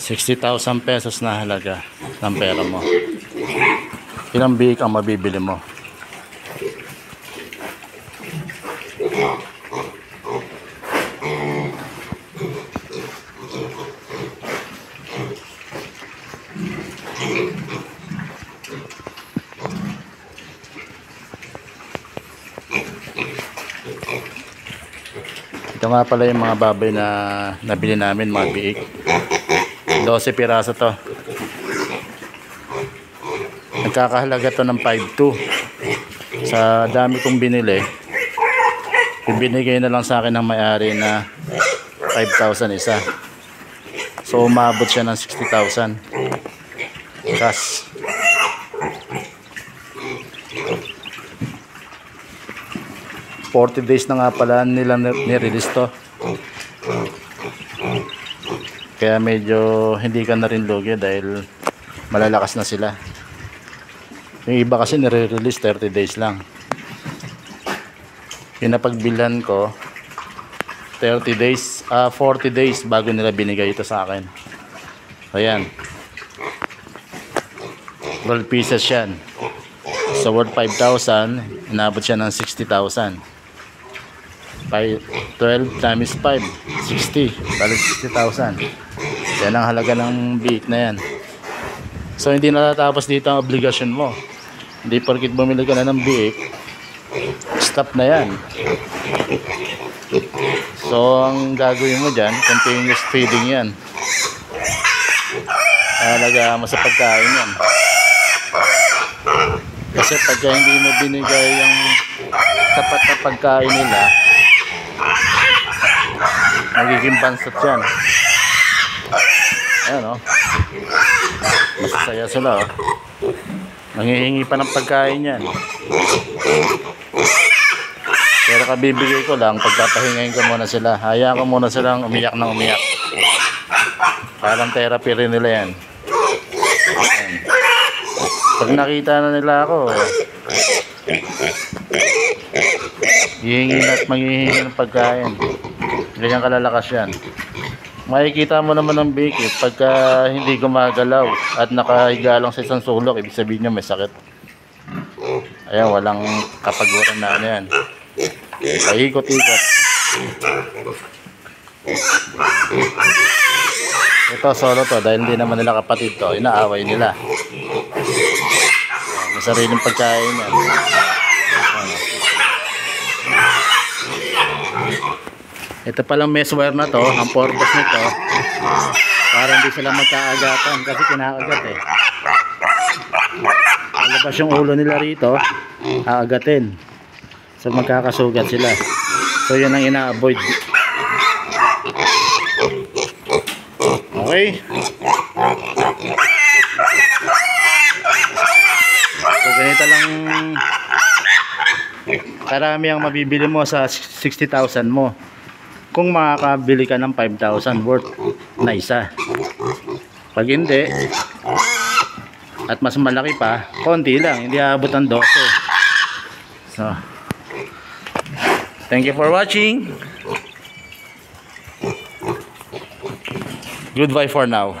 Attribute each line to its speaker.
Speaker 1: 60,000 pesos na halaga ng pera mo. Ilang biik ang mabibili mo? Ito nga pala yung mga baboy na nabili namin, mga biik. 12 piraso to. Nagkakahalaga to ng 5,200. Sa dami kong binili, ibinigay na lang sa akin ng may-ari na 5,000 isa. So umabot siya ng 60,000 cash. ...40 days na nga pala nila nirelease to. Kaya medyo hindi ka na rin lugi dahil malalakas na sila. Yung iba kasi nire-release 30 days lang. Pinapagbilan ko 30 days, 40 days bago nila binigay ito sa akin. Ayan, 12 pieces yan. So worth 5,000, inabot siya ng 60,000. 12 times 5, 60, balik 60,000. Yan ang halaga ng biik na yan. So hindi natatapos dito ang obligasyon mo. Hindi porkit bumili ka na ng biik, stop na yan. So ang gagawin mo dyan, continuous feeding yan. Halaga mo sa pagkain yan. Kasi pagka hindi mo binigay yung tapat na pagkain nila, magiging bansot yan. Ayan o, masasaya sila o. Nangihingi pa ng pagkain yan. Pero kabibigay ko lang, pagpapahingayin ko muna sila. Hayaan ko muna silang umiyak na umiyak. Parang therapy rin nila yan. Ayan. Pag nakita na nila ako, hihingi at manghihingi ng pagkain. Ganyan kalalakas yan. Makikita mo naman ng biik pagka hindi gumagalaw at nakahiga lang sa isang sulok, ibig sabihin niya may sakit. Ayan, walang kapaguran na ano yan. Paikot-ikot. Ito solo to dahil hindi naman nila kapatid to, inaaway nila. May sariling pagkain yan. Ito palang mesh wire na to, ang purpose nito para hindi sila magkaagatan kasi kinakagat eh. Palabas yung ulo nila rito, aagatin. So magkakasugat sila. So yan ang ina-avoid. Okay. So ganito lang karami ang mabibili mo sa 60,000 mo. Kung makakabili ka ng 5,000 worth na isa. Pag hindi, at mas malaki pa, konti lang, hindi aabot ng 12. So, thank you for watching. Goodbye for now.